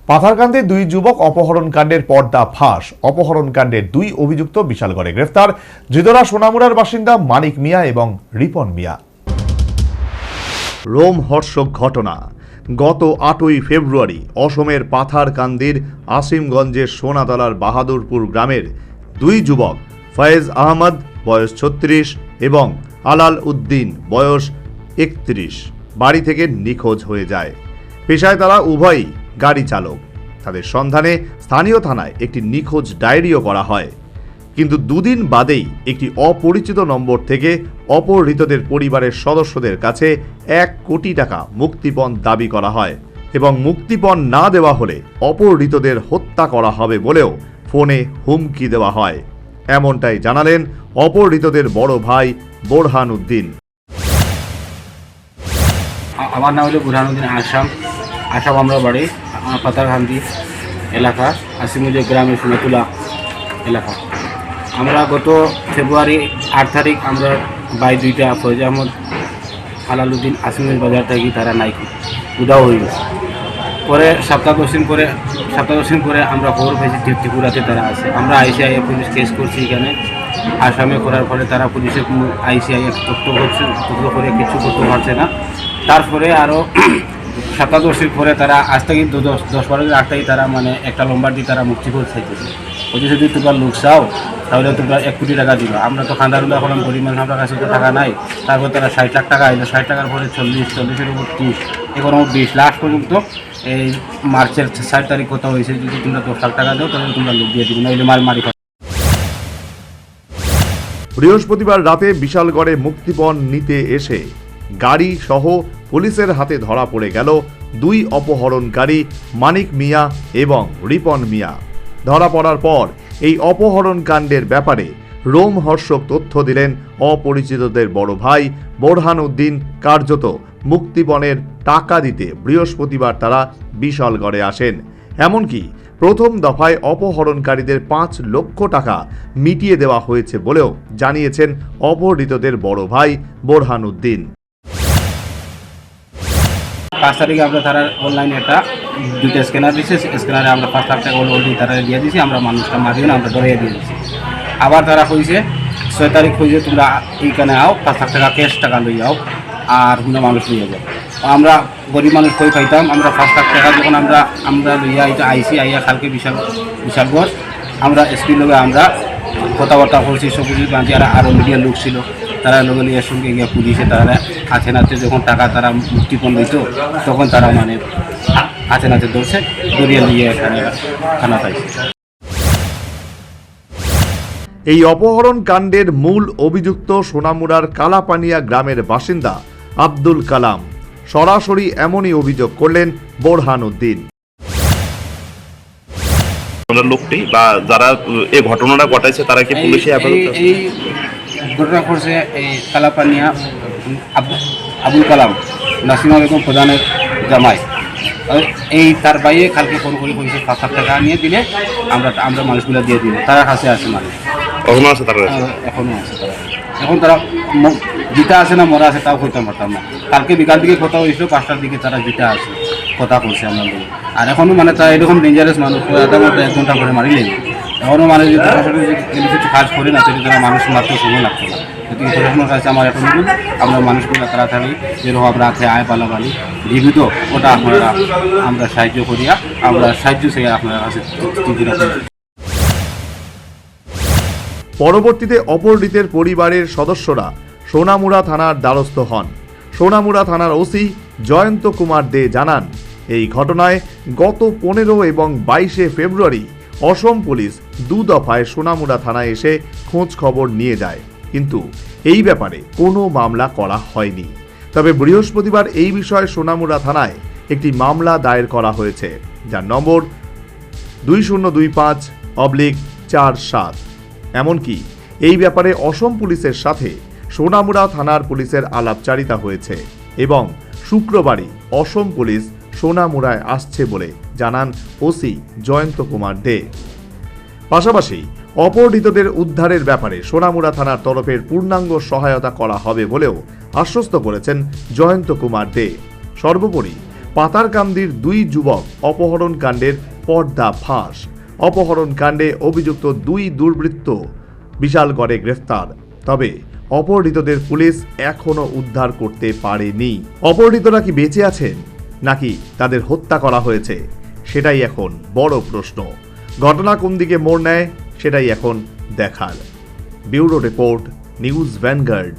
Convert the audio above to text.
পাথারকান্দি দুই যুবক অপহরণকাণ্ডের পর্দা ফাঁস। অপহরণকাণ্ডের দুই অভিযুক্ত বিশালগড়ে গ্রেফতার। ধৃতরা সোনামুড়ার বাসিন্দা মানিক মিয়া এবং রিপন মিয়া। রোমহর্ষক ঘটনা। গত 8ই ফেব্রুয়ারি অসমের পাথারকান্দির আসিমগঞ্জের সোনাতলার বাহাদুরপুর গ্রামের দুই যুবক ফয়েজ আহমদ বয়স 36 এবং আলাল উদ্দিন বয়স 31 বাড়ি থেকে নিখোঁজ হয়ে যায়। পেশায় তারা উভয়ই গাড়ি চালক। তাদের সন্ধানে স্থানীয় থানায় একটি নিখোঁজ ডায়েরিও করা হয়। কিন্তু দুদিন বাদেই একটি অপরিচিত নম্বর থেকে অপহৃতদের পরিবারের সদস্যদের কাছে 1 কোটি টাকা মুক্তিপণ দাবি করা হয় এবং মুক্তিপণ না দেওয়া হলে অপহৃতদের হত্যা করা হবে বলেও ফোনে হুমকি দেওয়া হয়। এমনটাই জানালেন অপহৃতদের বড় ভাই বোরহান উদ্দিন। আমার নাম হলো বোরহান উদ্দিন আসাম। আমরা বাড়ি পাথারকান্দি এলাকা, আসিমগঞ্জ গ্রামের সোনাতলা এলাকা। আমরা গত ফেব্রুয়ারি 8 তারিখ আমরা বাই দুইটা ফয়েজ আহমদ আলাল উদ্দিন আসিমগঞ্জ বাজার থেকে তারা নাই উদাও হয়ে গেছে। পরে সপ্তাহ 10 দিন পরে আমরা খবর পেয়েছি ত্রিপুরাতে তারা আছে। আমরা আইসিআই পুলিশ কেস করছি এখানে আসামে করার পরে তারা পুলিশে আইসিআই তথ্য করে কিছু করতে পারছে না। তারপরে আরও সপ্তাহ 10 দিন পরে তারা আজ থেকে 10-12 দিন আগ থেকে তারা মানে একটা লম্বার দিয়ে তারা মুক্তিপণ চাইতেছে। বলছে যদি তোমরা লোক চাও তাহলে তোমরা 1 কোটি টাকা দিবা। আমরা তো খান্দারুল্লাহ এখন গরিব মানুষ, আমরা কাছে তো টাকা নাই। তারপর তারা 60 লাখ টাকা আইলো, 60 টাকার পরে 40-40-এর উপর 30, এখন 20 লাখ পর্যন্ত এই মার্চের 7 তারিখ কথা হয়েছে, যদি তোমরা 10 লাখ টাকা দাও তাহলে তোমরা লোক দিয়ে দিবে, নইলে মারি। বৃহস্পতিবার রাতে বিশালগড়ে মুক্তিপণ নিতে এসে গাড়ি সহ পুলিশের হাতে ধরা পড়ে গেল দুই অপহরণকারী মানিক মিয়া এবং রিপন মিয়া। ধরা পড়ার পর এই অপহরণ কাণ্ডের ব্যাপারে রোমহর্ষক তথ্য দিলেন অপরিচিতদের বড় ভাই বোরহান উদ্দিন। কার্যত মুক্তিপণের টাকা দিতে বৃহস্পতিবার তারা বিশালগড়ে আসেন। এমনকি প্রথম দফায় অপহরণকারীদের 5 লক্ষ টাকা মিটিয়ে দেওয়া হয়েছে বলেও জানিয়েছেন অপহৃতদের বড় ভাই বোরহান উদ্দিন। 5 তারিখে আমরা তারা অনলাইনে একটা দুইটা স্ক্যানার দিচ্ছে, স্ক্যানারে আমরা 5 লাখ টাকা অলরেডি তারা দিয়ে দিয়েছি। আমরা মানুষটা মারিয়ে না আমরা ধরিয়ে দিয়ে দিচ্ছি। আবার তারা কইছে 6 তারিখ কইছে তোমরা এইখানে আও, 5 লাখ টাকা ক্যাশ টাকা লই যাও আর কোনো মানুষ নিয়ে যাও। আমরা গরিব মানুষ কই পাইতাম, আমরা 5 লাখ টাকা যখন আমরা লইয়া এটা আইয়া কালকে বিশালগড় আমরা এসপি লোকে আমরা কথাবার্তা করছি, সব কিছু বাঁধি। আরও মিডিয়ার লোক ছিল, তারা লোকের ইয়ের সঙ্গে গিয়ে পুলিশে তারা হাতে নাতে যখন টাকা তারা মুক্তিপণ দিত তখন তারা মানে হাতে নাতে ধরছে, দরিয়া নিয়ে এখানে থানা পাইছে। এই অপহরণ কাণ্ডের মূল অভিযুক্ত সোনামুড়ার কালাপানিয়া গ্রামের বাসিন্দা আব্দুল কালাম। সরাসরি এমনই অভিযোগ করলেন বোরহান উদ্দিন। লোকটি বা যারা এই ঘটনাটা ঘটাইছে তারা কি পুলিশে এই ঘটনা করছে এই কালাপানিয়া আবুল কালাম নাসিমা বেগম প্রধানের জামাই। এই তার বাইরে কালকে ফোন করে কইছে 5 লাখ টাকা নিয়ে দিলে আমরা মানুষগুলো দিয়ে দিব। তারা কাছে আছে মানুষ এখনো আছে, তারা এখনো আছে। তারা এখন তারা জিতা আছে না মরা আছে তাও কইতাম পারতাম না। কালকে বিকাল দিকে কথা হয়েছিল, 5টার দিকে তারা জিতা আছে কথা বলছে আমরা লোক। আর এখনও মানে তারা এরকম ডেঞ্জারাস মানুষ, আধা ঘন্টা 1 ঘন্টা করে মারিলেন। এখনও মানে যদি কিছু কাজ করে না সেটা তারা মানুষ মাত্র সময় লাগতো না। যদি প্রশাসনের কাছে আমার এখন আমরা মানুষগুলো তাড়াতাড়ি যেরকম রাতে আয় পালাপালি জীবিত ওটা আপনারা আমরা সাহায্য করিয়া আমরা সাহায্য চাই আপনার কাছে। পরবর্তীতে অপহৃতের পরিবারের সদস্যরা সোনামুড়া থানার দ্বারস্থ হন। সোনামুড়া থানার ওসি জয়ন্ত কুমার দে জানান, এই ঘটনায় গত 15 এবং 22 ফেব্রুয়ারি অসম পুলিশ 2 দফায় সোনামুড়া থানায় এসে খোঁজ খবর নিয়ে যায়, কিন্তু এই ব্যাপারে কোনো মামলা করা হয়নি। তবে বৃহস্পতিবার এই বিষয়ে সোনামুড়া থানায় একটি মামলা দায়ের করা হয়েছে, যার নম্বর 2025/47। এমনকি এই ব্যাপারে অসম পুলিশের সাথে সোনামুড়া থানার পুলিশের আলাপচারিতা হয়েছে এবং শুক্রবারই অসম পুলিশ সোনামুড়ায় আসছে বলে জানান ওসি জয়ন্ত কুমার দে। পাশাপাশি অপহৃতদের উদ্ধারের ব্যাপারে সোনামুড়া থানার তরফের পূর্ণাঙ্গ সহায়তা করা হবে বলেও আশ্বস্ত করেছেন জয়ন্ত কুমার দে। সর্বোপরি পাতারকান্দির দুই যুবক অপহরণ কাণ্ডের পর্দা ফাঁস। অপহরণ কাণ্ডে অভিযুক্ত দুই দুর্বৃত্ত বিশালগড়ে গ্রেফতার। তবে অপহৃতদের পুলিশ এখনো উদ্ধার করতে পারেনি। অপহৃতরা কি বেঁচে আছেন নাকি তাদের হত্যা করা হয়েছে, সেটাই এখন বড় প্রশ্ন। ঘটনা কোন দিকে মোড় নেয় সেটাই এখন দেখার। Bureau report, news vanguard.